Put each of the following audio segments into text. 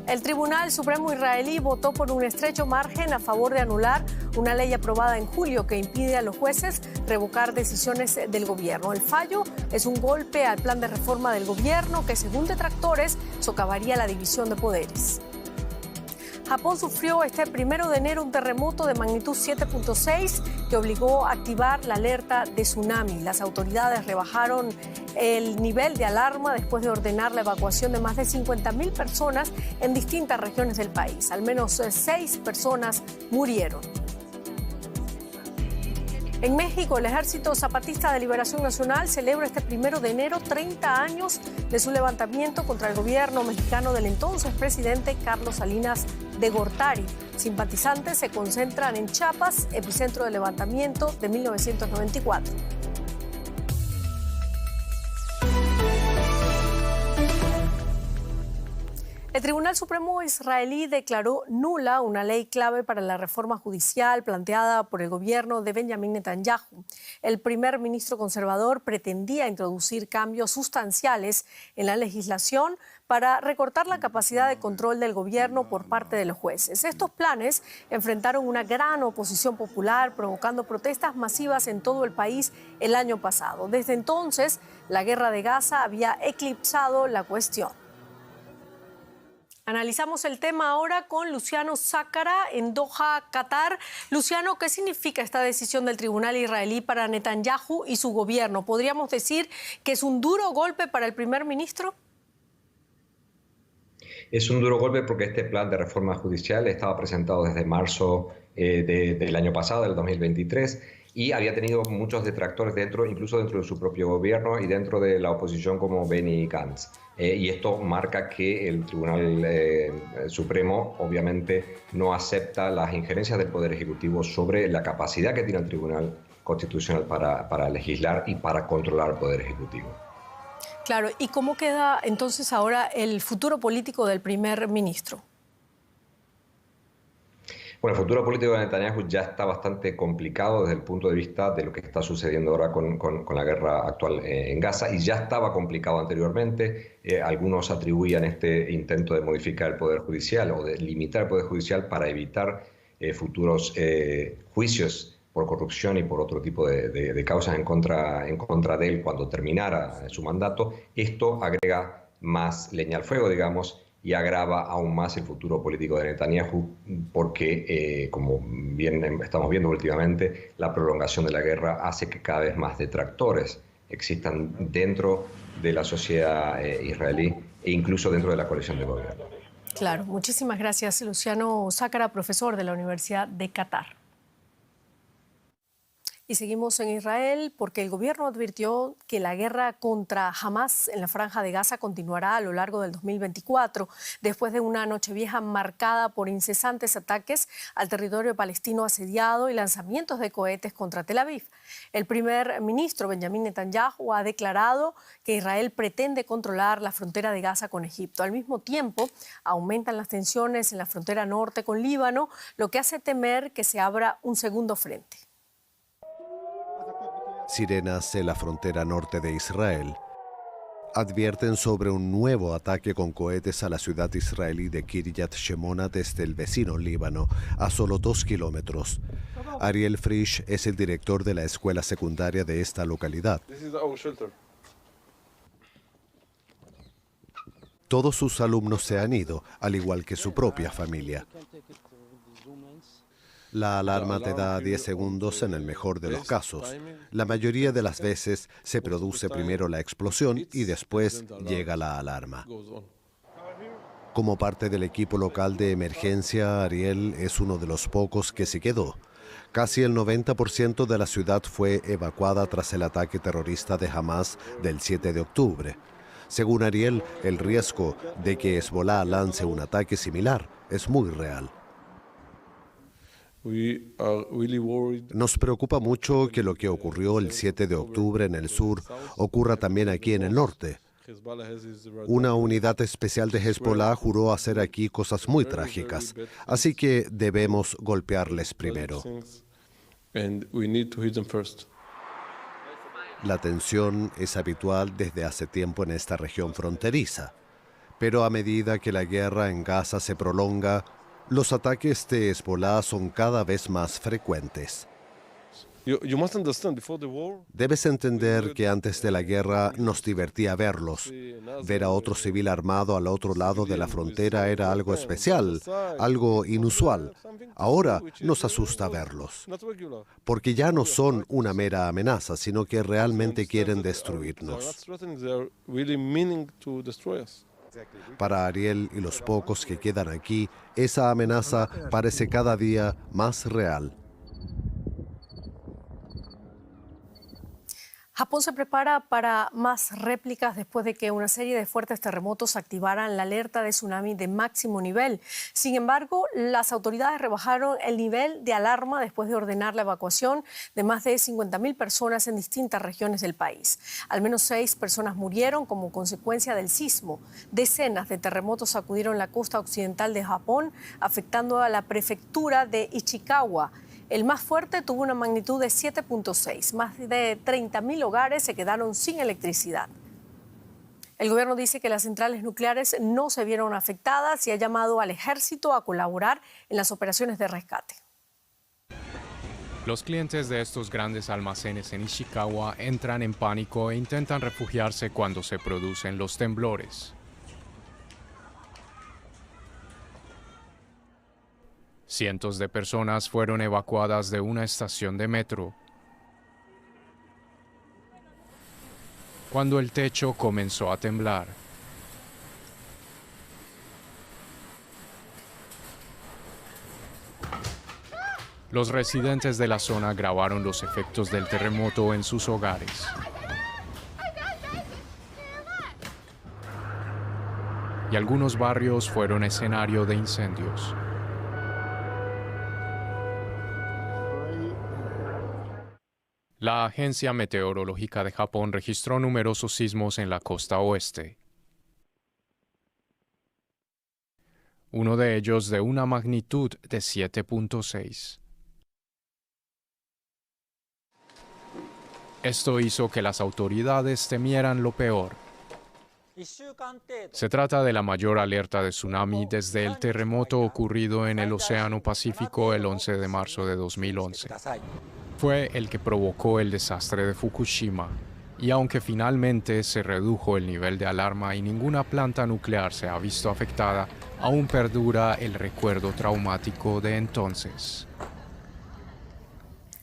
El Tribunal Supremo israelí votó por un estrecho margen a favor de anular una ley aprobada en julio que impide a los jueces revocar decisiones del gobierno. El fallo es un golpe al plan de reforma del gobierno que, según detractores, socavaría la división de poderes. Japón sufrió este 1 de enero un terremoto de magnitud 7.6 que obligó a activar la alerta de tsunami. Las autoridades rebajaron el nivel de alarma después de ordenar la evacuación de más de 50.000 personas en distintas regiones del país. Al menos 6 personas murieron. En México, el Ejército Zapatista de Liberación Nacional celebra este 1 de enero 30 años de su levantamiento contra el gobierno mexicano del entonces presidente Carlos Salinas de Gortari. Simpatizantes se concentran en Chiapas, epicentro del levantamiento de 1994. El Tribunal Supremo israelí declaró nula una ley clave para la reforma judicial planteada por el gobierno de Benjamin Netanyahu. El primer ministro conservador pretendía introducir cambios sustanciales en la legislación para recortar la capacidad de control del gobierno por parte de los jueces. Estos planes enfrentaron una gran oposición popular, provocando protestas masivas en todo el país el año pasado. Desde entonces, la guerra de Gaza había eclipsado la cuestión. Analizamos el tema ahora con Luciano Zácara en Doha, Qatar. Luciano, ¿qué significa esta decisión del tribunal israelí para Netanyahu y su gobierno? ¿Podríamos decir que es un duro golpe para el primer ministro? Es un duro golpe porque este plan de reforma judicial estaba presentado desde marzo del año pasado, del 2023, y había tenido muchos detractores incluso dentro de su propio gobierno y dentro de la oposición como Benny Gantz. Y esto marca que el Tribunal Supremo obviamente no acepta las injerencias del Poder Ejecutivo sobre la capacidad que tiene el Tribunal Constitucional para legislar y para controlar el Poder Ejecutivo. Claro, ¿y cómo queda entonces ahora el futuro político del primer ministro? Bueno, el futuro político de Netanyahu ya está bastante complicado desde el punto de vista de lo que está sucediendo ahora con la guerra actual en Gaza, y ya estaba complicado anteriormente. Algunos atribuían este intento de modificar el Poder Judicial o de limitar el Poder Judicial para evitar futuros juicios por corrupción y por otro tipo de causas en contra de él cuando terminara su mandato. Esto agrega más leña al fuego, digamos, y agrava aún más el futuro político de Netanyahu porque, como bien estamos viendo últimamente, la prolongación de la guerra hace que cada vez más detractores existan dentro de la sociedad israelí e incluso dentro de la coalición de gobierno. Claro, muchísimas gracias, Luciano Zácara, profesor de la Universidad de Qatar. Y seguimos en Israel porque el gobierno advirtió que la guerra contra Hamas en la Franja de Gaza continuará a lo largo del 2024, después de una nochevieja marcada por incesantes ataques al territorio palestino asediado y lanzamientos de cohetes contra Tel Aviv. El primer ministro Benjamin Netanyahu ha declarado que Israel pretende controlar la frontera de Gaza con Egipto. Al mismo tiempo, aumentan las tensiones en la frontera norte con Líbano, lo que hace temer que se abra un segundo frente. Sirenas en la frontera norte de Israel advierten sobre un nuevo ataque con cohetes a la ciudad israelí de Kiryat Shemona desde el vecino Líbano, a solo 2 kilómetros. Ariel Frisch es el director de la escuela secundaria de esta localidad. Todos sus alumnos se han ido, al igual que su propia familia. La alarma te da 10 segundos en el mejor de los casos. La mayoría de las veces se produce primero la explosión y después llega la alarma. Como parte del equipo local de emergencia, Ariel es uno de los pocos que se quedó. Casi el 90% de la ciudad fue evacuada tras el ataque terrorista de Hamas del 7 de octubre. Según Ariel, el riesgo de que Hezbollah lance un ataque similar es muy real. Nos preocupa mucho que lo que ocurrió el 7 de octubre en el sur ocurra también aquí en el norte. Una unidad especial de Hezbollah juró hacer aquí cosas muy trágicas, así que debemos golpearles primero. La tensión es habitual desde hace tiempo en esta región fronteriza, Pero a medida que la guerra en Gaza se prolonga, los ataques de Hezbollah son cada vez más frecuentes. Debes entender que antes de la guerra nos divertía verlos. Ver a otro civil armado al otro lado de la frontera era algo especial, algo inusual. Ahora nos asusta verlos, porque ya no son una mera amenaza, sino que realmente quieren destruirnos. Para Ariel y los pocos que quedan aquí, esa amenaza parece cada día más real. Japón se prepara para más réplicas después de que una serie de fuertes terremotos activaran la alerta de tsunami de máximo nivel. Sin embargo, las autoridades rebajaron el nivel de alarma después de ordenar la evacuación de más de 50.000 personas en distintas regiones del país. Al menos 6 personas murieron como consecuencia del sismo. Decenas de terremotos sacudieron la costa occidental de Japón, afectando a la prefectura de Ishikawa. El más fuerte tuvo una magnitud de 7.6. Más de 30.000 hogares se quedaron sin electricidad. El gobierno dice que las centrales nucleares no se vieron afectadas y ha llamado al ejército a colaborar en las operaciones de rescate. Los clientes de estos grandes almacenes en Ishikawa entran en pánico e intentan refugiarse cuando se producen los temblores. Cientos de personas fueron evacuadas de una estación de metro cuando el techo comenzó a temblar. Los residentes de la zona grabaron los efectos del terremoto en sus hogares. Y algunos barrios fueron escenario de incendios. La Agencia Meteorológica de Japón registró numerosos sismos en la costa oeste. Uno de ellos de una magnitud de 7.6. Esto hizo que las autoridades temieran lo peor. Se trata de la mayor alerta de tsunami desde el terremoto ocurrido en el Océano Pacífico el 11 de marzo de 2011. Fue el que provocó el desastre de Fukushima, y aunque finalmente se redujo el nivel de alarma y ninguna planta nuclear se ha visto afectada, aún perdura el recuerdo traumático de entonces.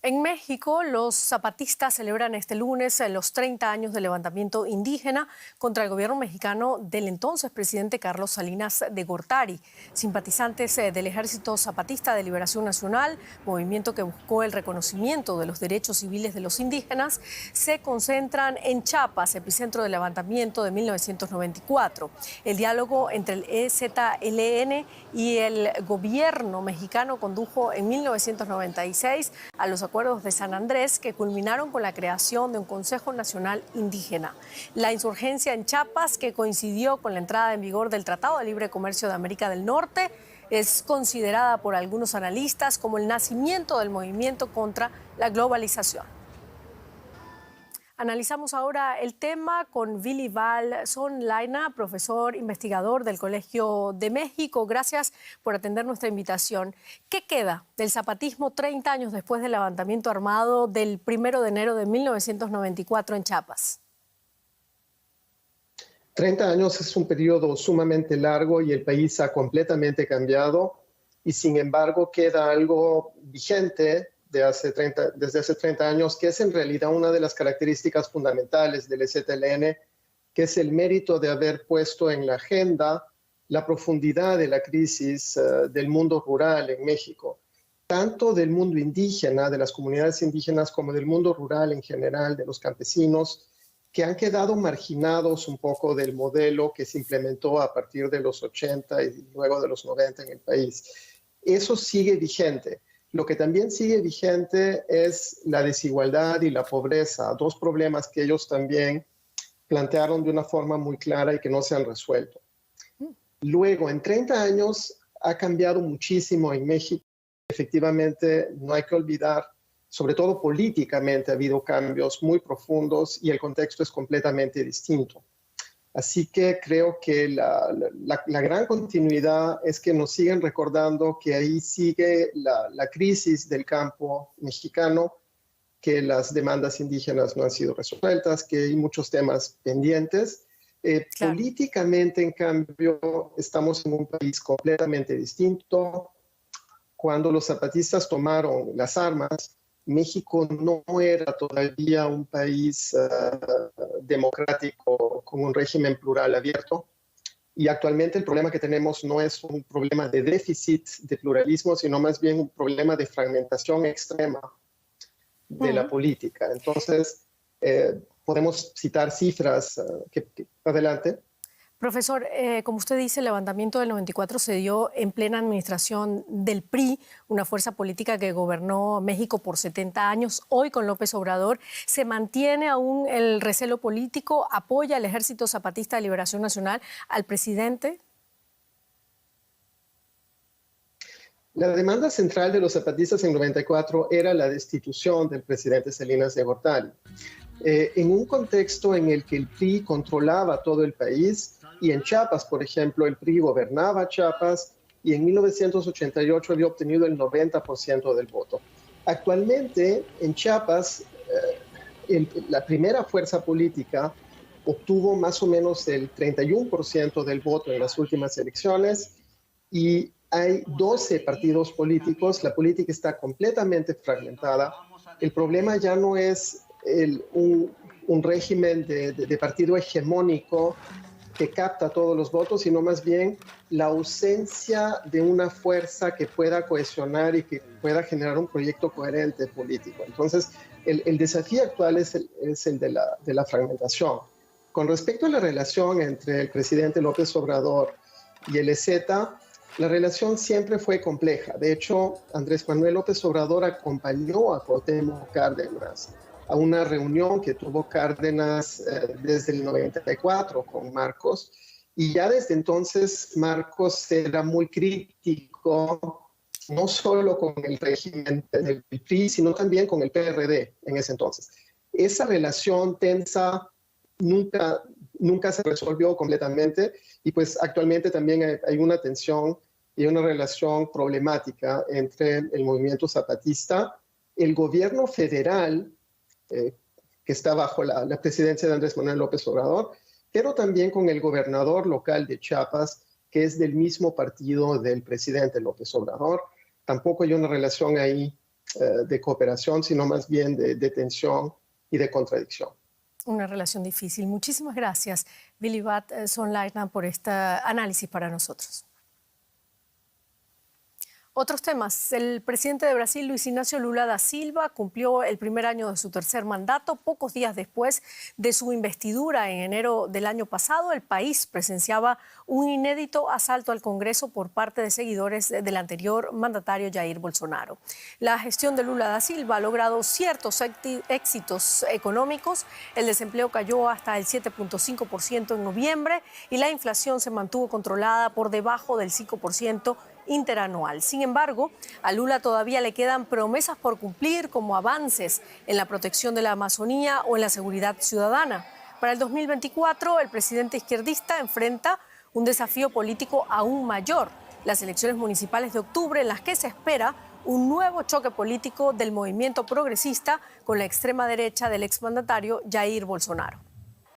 En México, los zapatistas celebran este lunes los 30 años del levantamiento indígena contra el gobierno mexicano del entonces presidente Carlos Salinas de Gortari. Simpatizantes del Ejército Zapatista de Liberación Nacional, movimiento que buscó el reconocimiento de los derechos civiles de los indígenas, se concentran en Chiapas, epicentro del levantamiento de 1994. El diálogo entre el EZLN y el gobierno mexicano condujo en 1996 a los acuerdos de San Andrés, que culminaron con la creación de un Consejo Nacional Indígena. La insurgencia en Chiapas, que coincidió con la entrada en vigor del Tratado de Libre Comercio de América del Norte, es considerada por algunos analistas como el nacimiento del movimiento contra la globalización. Analizamos ahora el tema con Willy Val Sonlaina, profesor investigador del Colegio de México. Gracias por atender nuestra invitación. ¿Qué queda del zapatismo 30 años después del levantamiento armado del 1 de enero de 1994 en Chiapas? 30 años es un periodo sumamente largo y el país ha completamente cambiado, y sin embargo queda algo vigente desde hace 30 años, que es en realidad una de las características fundamentales del EZLN, que es el mérito de haber puesto en la agenda la profundidad de la crisis del mundo rural en México, tanto del mundo indígena, de las comunidades indígenas, como del mundo rural en general, de los campesinos, que han quedado marginados un poco del modelo que se implementó a partir de los 80 y luego de los 90 en el país. Eso sigue vigente. Lo que también sigue vigente es la desigualdad y la pobreza, dos problemas que ellos también plantearon de una forma muy clara y que no se han resuelto. Luego, en 30 años ha cambiado muchísimo en México. Efectivamente, no hay que olvidar, sobre todo políticamente, ha habido cambios muy profundos y el contexto es completamente distinto. Así que creo que la gran continuidad es que nos siguen recordando que ahí sigue la crisis del campo mexicano, que las demandas indígenas no han sido resueltas, que hay muchos temas pendientes. Claro. Políticamente, en cambio, estamos en un país completamente distinto. Cuando los zapatistas tomaron las armas, México no era todavía un país democrático con un régimen plural abierto. Y actualmente el problema que tenemos no es un problema de déficit de pluralismo, sino más bien un problema de fragmentación extrema de la política. Entonces, podemos citar cifras. Adelante. Profesor, como usted dice, el levantamiento del 94 se dio en plena administración del PRI, una fuerza política que gobernó México por 70 años. Hoy, con López Obrador, ¿se mantiene aún el recelo político? ¿Apoya el Ejército Zapatista de Liberación Nacional al presidente? La demanda central de los zapatistas en 94 era la destitución del presidente Salinas de Gortari. En un contexto en el que el PRI controlaba todo el país, y en Chiapas, por ejemplo, el PRI gobernaba Chiapas y en 1988 había obtenido el 90% del voto. Actualmente, en Chiapas, la primera fuerza política obtuvo más o menos el 31% del voto en las últimas elecciones y hay 12 partidos políticos. La política está completamente fragmentada. El problema ya no es un régimen de partido hegemónico que capta todos los votos, sino más bien la ausencia de una fuerza que pueda cohesionar y que pueda generar un proyecto coherente político. Entonces, el desafío actual es el de la fragmentación. Con respecto a la relación entre el presidente López Obrador y el EZ, la relación siempre fue compleja. De hecho, Andrés Manuel López Obrador acompañó a Cuauhtémoc Cárdenas a una reunión que tuvo Cárdenas desde el 94 con Marcos, y ya desde entonces Marcos era muy crítico, no solo con el régimen del PRI, sino también con el PRD en ese entonces. Esa relación tensa nunca se resolvió completamente, y pues actualmente también hay una tensión y una relación problemática entre el movimiento zapatista, el gobierno federal, que está bajo la presidencia de Andrés Manuel López Obrador, pero también con el gobernador local de Chiapas, que es del mismo partido del presidente López Obrador. Tampoco hay una relación ahí de cooperación, sino más bien de tensión y de contradicción. Una relación difícil. Muchísimas gracias, Bilibat Sonlaitnan, por este análisis para nosotros. Otros temas. El presidente de Brasil, Luis Ignacio Lula da Silva, cumplió el primer año de su tercer mandato. Pocos días después de su investidura en enero del año pasado, el país presenciaba un inédito asalto al Congreso por parte de seguidores del anterior mandatario Jair Bolsonaro. La gestión de Lula da Silva ha logrado ciertos éxitos económicos. El desempleo cayó hasta el 7.5% en noviembre y la inflación se mantuvo controlada por debajo del 5% interanual. Sin embargo, a Lula todavía le quedan promesas por cumplir, como avances en la protección de la Amazonía o en la seguridad ciudadana. Para el 2024, el presidente izquierdista enfrenta un desafío político aún mayor: las elecciones municipales de octubre, en las que se espera un nuevo choque político del movimiento progresista con la extrema derecha del exmandatario Jair Bolsonaro.